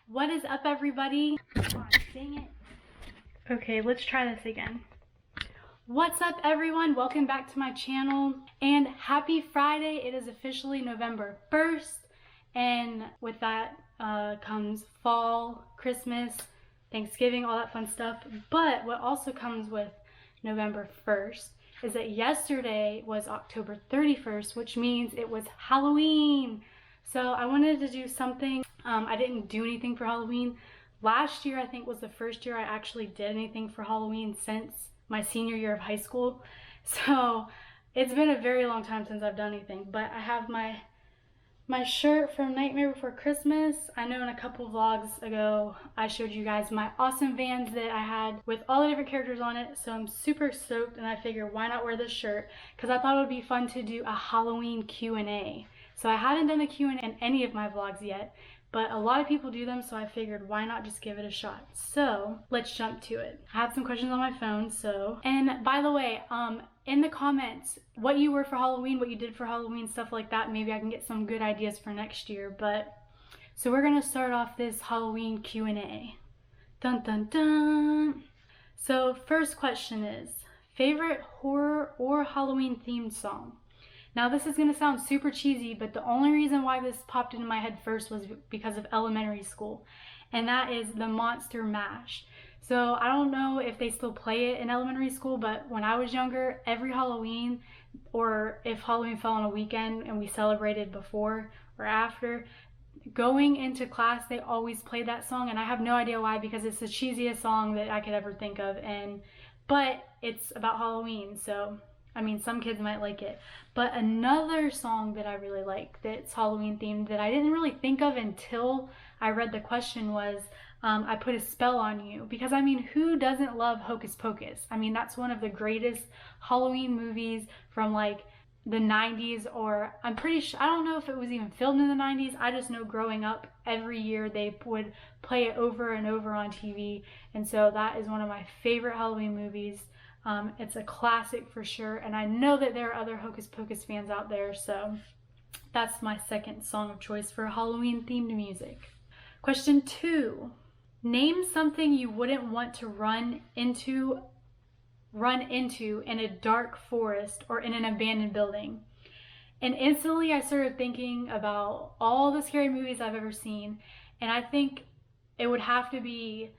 What is up, everybody? Oh, dang it. Okay, let's try this again. What's up, everyone? Welcome back to my channel and happy Friday. It is officially November 1st, and with that comes fall, Christmas, Thanksgiving, all that fun stuff. But what also comes with November 1st is that yesterday was October 31st, which means it was Halloween. So I wanted to do something. I didn't do anything for Halloween. Last year, I think, was the first year I actually did anything for Halloween since my senior year of high school. So it's been a very long time since I've done anything, but I have my shirt from Nightmare Before Christmas. I know in a couple vlogs ago, I showed you guys my awesome Vans that I had with all the different characters on it. So I'm super stoked, and I figured why not wear this shirt? Because I thought it would be fun to do a Halloween Q&A. So I haven't done a Q&A in any of my vlogs yet, but a lot of people do them, so I figured why not just give it a shot. So let's jump to it. I have some questions on my phone, and by the way, in the comments, what you were for Halloween, what you did for Halloween, stuff like that, maybe I can get some good ideas for next year. But so we're gonna start off this Halloween Q&A. Dun dun dun. So first question is, favorite horror or Halloween themed song? Now this is gonna sound super cheesy, but the only reason why this popped into my head first was because of elementary school, and that is the Monster Mash. So I don't know if they still play it in elementary school, but when I was younger, every Halloween, or if Halloween fell on a weekend and we celebrated before or after, going into class, they always played that song, and I have no idea why, because it's the cheesiest song that I could ever think of, but it's about Halloween, so I mean, some kids might like it. But another song that I really like that's Halloween themed that I didn't really think of until I read the question was I Put a Spell on You. Because I mean, who doesn't love Hocus Pocus? I mean, that's one of the greatest Halloween movies from like the 90s, or I'm pretty sure, I don't know if it was even filmed in the 90s. I just know growing up, every year they would play it over and over on TV. And so that is one of my favorite Halloween movies. It's a classic for sure, and I know that there are other Hocus Pocus fans out there, so that's my second song of choice for Halloween themed music. Question 2. Name something you wouldn't want to run into in a dark forest or in an abandoned building. And instantly I started thinking about all the scary movies I've ever seen, and I think it would have to be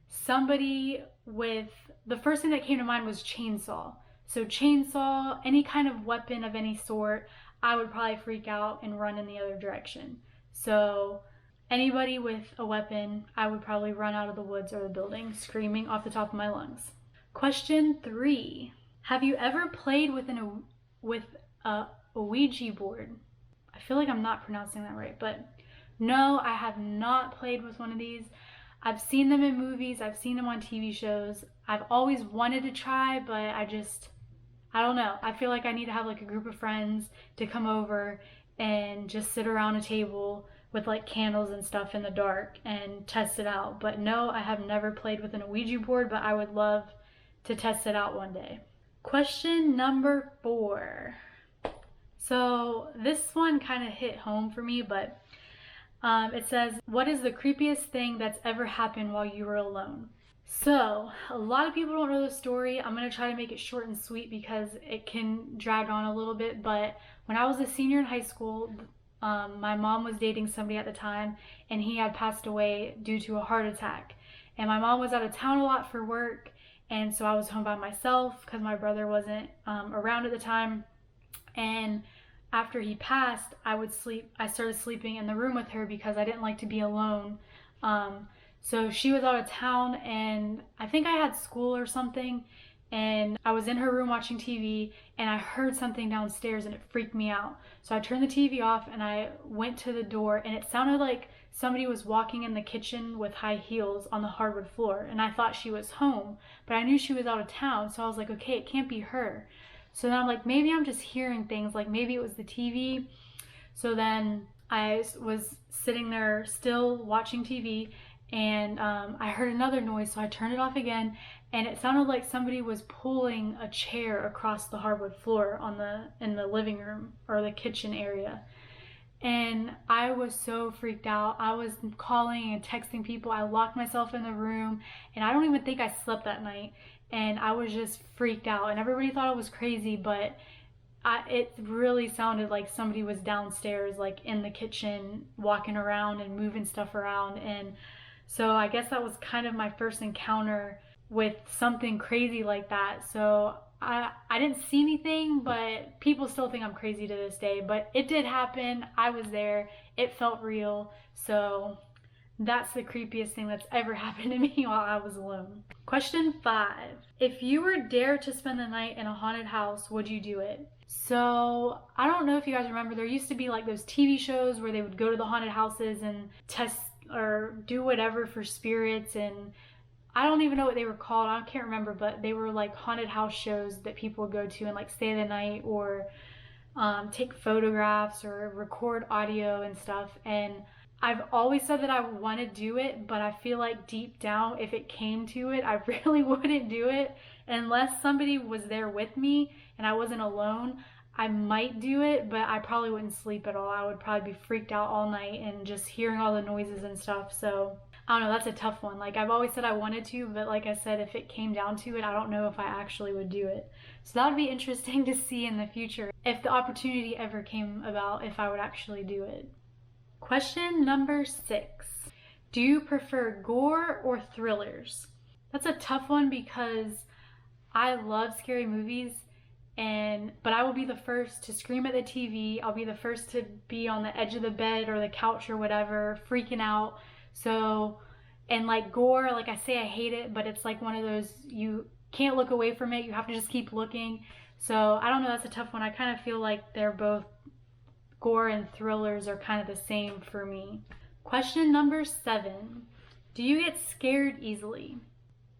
somebody with, the first thing that came to mind was chainsaw. So chainsaw, any kind of weapon of any sort, I would probably freak out and run in the other direction. So anybody with a weapon, I would probably run out of the woods or the building screaming off the top of my lungs. Question 3. Have you ever played with a Ouija board? I feel like I'm not pronouncing that right, but no, I have not played with one of these. I've seen them in movies, I've seen them on TV shows. I've always wanted to try, but I don't know. I feel like I need to have like a group of friends to come over and just sit around a table with like candles and stuff in the dark and test it out. But no, I have never played with an Ouija board, but I would love to test it out one day. Question number 4. So this one kind of hit home for me, but it says, what is the creepiest thing that's ever happened while you were alone? So a lot of people don't know the story. I'm going to try to make it short and sweet because it can drag on a little bit. But when I was a senior in high school, my mom was dating somebody at the time, and he had passed away due to a heart attack. And my mom was out of town a lot for work, and so I was home by myself because my brother wasn't around at the time. And after he passed, I started sleeping in the room with her because I didn't like to be alone. So she was out of town, and I think I had school or something, and I was in her room watching TV, and I heard something downstairs, and it freaked me out. So I turned the TV off, and I went to the door, and it sounded like somebody was walking in the kitchen with high heels on the hardwood floor, and I thought she was home, but I knew she was out of town, so I was like, okay, it can't be her. So then I'm like, maybe I'm just hearing things, like maybe it was the TV. So then I was sitting there still watching TV, and I heard another noise, so I turned it off again, and it sounded like somebody was pulling a chair across the hardwood floor in the living room or the kitchen area. And I was so freaked out. I was calling and texting people. I locked myself in the room, and I don't even think I slept that night. And I was just freaked out, and everybody thought I was crazy, but it really sounded like somebody was downstairs, like in the kitchen, walking around and moving stuff around. And so I guess that was kind of my first encounter with something crazy like that. So I didn't see anything, but people still think I'm crazy to this day. But it did happen. I was there. It felt real. So that's the creepiest thing that's ever happened to me while I was alone. Question 5. If you were dared to spend the night in a haunted house, would you do it? So I don't know if you guys remember, there used to be like those TV shows where they would go to the haunted houses and test or do whatever for spirits, and I don't even know what they were called. I can't remember, but they were like haunted house shows that people would go to and like stay the night or take photographs or record audio and stuff. And I've always said that I want to do it, but I feel like deep down, if it came to it, I really wouldn't do it unless somebody was there with me and I wasn't alone. I might do it, but I probably wouldn't sleep at all. I would probably be freaked out all night and just hearing all the noises and stuff. So I don't know, that's a tough one. Like, I've always said I wanted to, but like I said, if it came down to it, I don't know if I actually would do it. So that would be interesting to see in the future if the opportunity ever came about, if I would actually do it. Question number 6. Do you prefer gore or thrillers? That's a tough one because I love scary movies, but I will be the first to scream at the TV. I'll be the first to be on the edge of the bed or the couch or whatever, freaking out. So, and like gore, like I say, I hate it, but it's like one of those, you can't look away from it. You have to just keep looking. So I don't know, that's a tough one. I kind of feel like they're both, gore and thrillers are kind of the same for me. Question number 7. Do you get scared easily?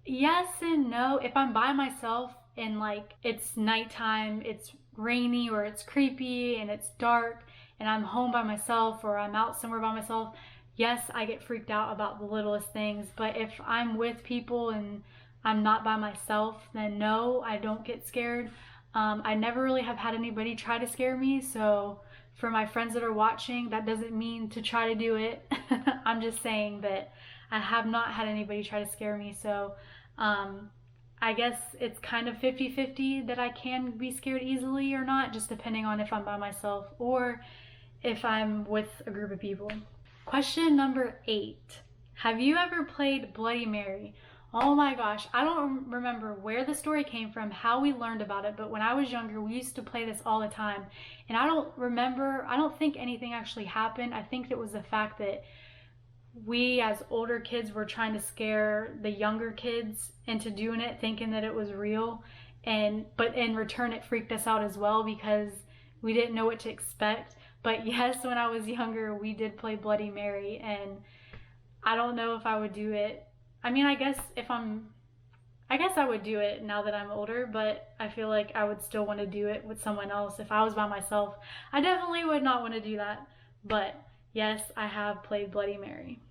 Yes and no. If I'm by myself and like it's nighttime, it's rainy or it's creepy and it's dark and I'm home by myself or I'm out somewhere by myself, yes, I get freaked out about the littlest things. But if I'm with people and I'm not by myself, then no, I don't get scared. I never really have had anybody try to scare me, so for my friends that are watching, that doesn't mean to try to do it. I'm just saying that I have not had anybody try to scare me, so I guess it's kind of 50-50 that I can be scared easily or not, just depending on if I'm by myself or if I'm with a group of people. Question number 8. Have you ever played Bloody Mary? Oh my gosh, I don't remember where the story came from, how we learned about it, but when I was younger, we used to play this all the time. And I don't think anything actually happened. I think it was the fact that we as older kids were trying to scare the younger kids into doing it, thinking that it was real. But in return, it freaked us out as well because we didn't know what to expect. But yes, when I was younger, we did play Bloody Mary, and I don't know if I would do it. I mean, I guess I would do it now that I'm older, but I feel like I would still want to do it with someone else. If I was by myself, I definitely would not want to do that. But yes, I have played Bloody Mary.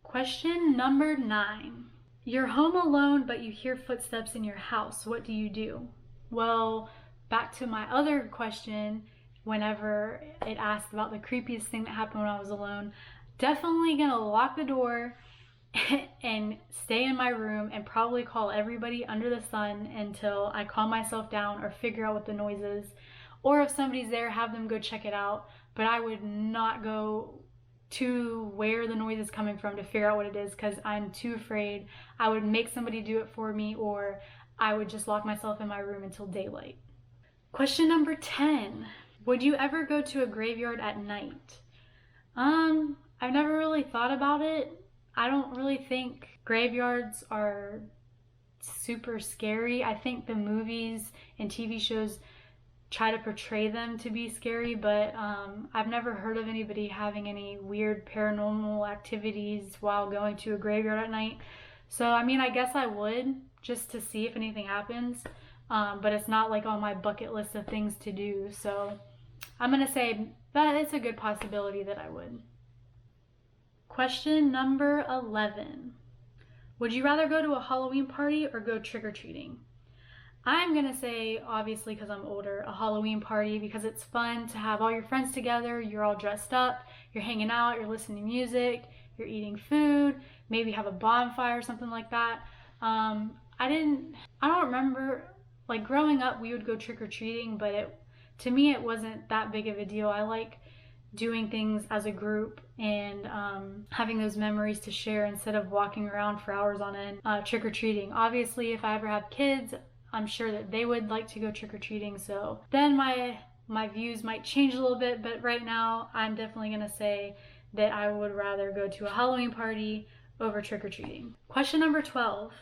Question number 9. You're home alone, but you hear footsteps in your house. What do you do? Well, back to my other question, whenever it asked about the creepiest thing that happened when I was alone, definitely gonna lock the door and stay in my room and probably call everybody under the sun until I calm myself down or figure out what the noise is. Or if somebody's there, have them go check it out. But I would not go to where the noise is coming from to figure out what it is because I'm too afraid. I would make somebody do it for me, or I would just lock myself in my room until daylight. Question number 10. Would you ever go to a graveyard at night? I've never really thought about it. I don't really think graveyards are super scary. I think the movies and TV shows try to portray them to be scary, but I've never heard of anybody having any weird paranormal activities while going to a graveyard at night. So, I mean, I guess I would, just to see if anything happens, but it's not like on my bucket list of things to do. So I'm gonna say that it's a good possibility that I would. Question number 11. Would you rather go to a Halloween party or go trick-or-treating? I'm gonna say, obviously because I'm older, a Halloween party, because it's fun to have all your friends together, you're all dressed up, you're hanging out, you're listening to music, you're eating food, maybe have a bonfire or something like that. I don't remember, like growing up we would go trick-or-treating, but to me it wasn't that big of a deal. I like doing things as a group and having those memories to share instead of walking around for hours on end trick-or-treating. Obviously, if I ever have kids, I'm sure that they would like to go trick-or-treating, so then my views might change a little bit, but right now I'm definitely gonna say that I would rather go to a Halloween party over trick-or-treating. Question number 12.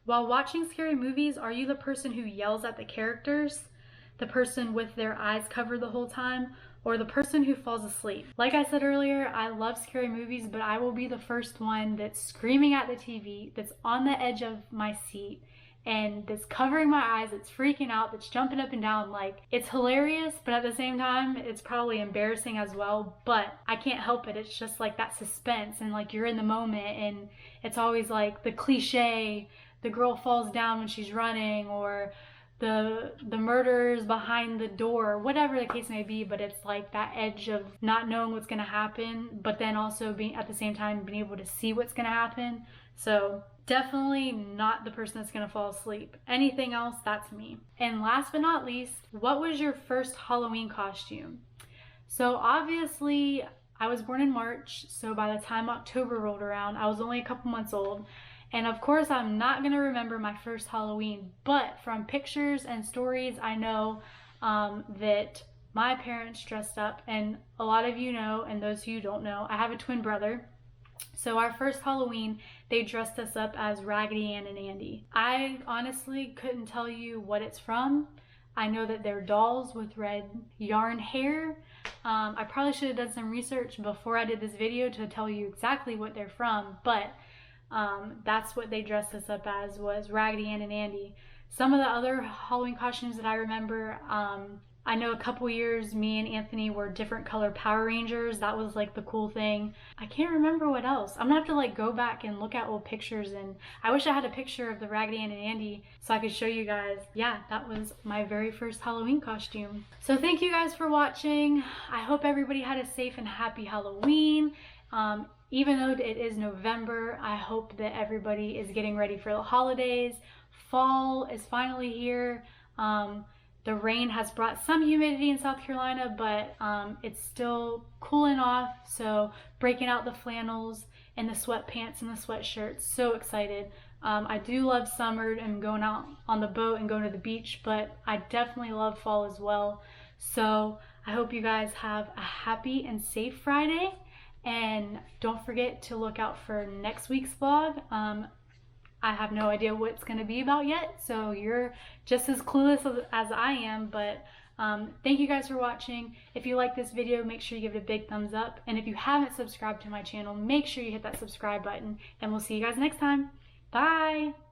While watching scary movies, are you the person who yells at the characters, the person with their eyes covered the whole time, or the person who falls asleep? Like I said earlier, I love scary movies, but I will be the first one that's screaming at the TV, that's on the edge of my seat, and that's covering my eyes, that's freaking out, that's jumping up and down. Like, it's hilarious, but at the same time, it's probably embarrassing as well, but I can't help it. It's just like that suspense, and like you're in the moment, and it's always like the cliche, the girl falls down when she's running, or the murderers behind the door, whatever the case may be, but it's like that edge of not knowing what's gonna happen, but then also being at the same time being able to see what's gonna happen. So definitely not the person that's gonna fall asleep. Anything else, that's me. And last but not least, what was your first Halloween costume? So obviously I was born in March, so by the time October rolled around, I was only a couple months old. And of course, I'm not gonna remember my first Halloween, but from pictures and stories, I know that my parents dressed up, and a lot of you know, and those who don't know, I have a twin brother. So our first Halloween, they dressed us up as Raggedy Ann and Andy. I honestly couldn't tell you what it's from. I know that they're dolls with red yarn hair. I probably should have done some research before I did this video to tell you exactly what they're from, but that's what they dressed us up as, was Raggedy Ann and Andy. Some of the other Halloween costumes that I remember, I know a couple years me and Anthony were different color Power Rangers. That was like the cool thing. I can't remember what else. I'm gonna have to like go back and look at old pictures, and I wish I had a picture of the Raggedy Ann and Andy so I could show you guys. Yeah, that was my very first Halloween costume. So thank you guys for watching. I hope everybody had a safe and happy Halloween. Even though it is November, I hope that everybody is getting ready for the holidays. Fall is finally here. The rain has brought some humidity in South Carolina, but it's still cooling off. So breaking out the flannels and the sweatpants and the sweatshirts. So excited. I do love summer and going out on the boat and going to the beach, but I definitely love fall as well. So I hope you guys have a happy and safe Friday. And don't forget to look out for next week's vlog. I have no idea what it's going to be about yet, so you're just as clueless as I am, but thank you guys for watching. If you like this video, make sure you give it a big thumbs up, and if you haven't subscribed to my channel, make sure you hit that subscribe button, and we'll see you guys next time. Bye!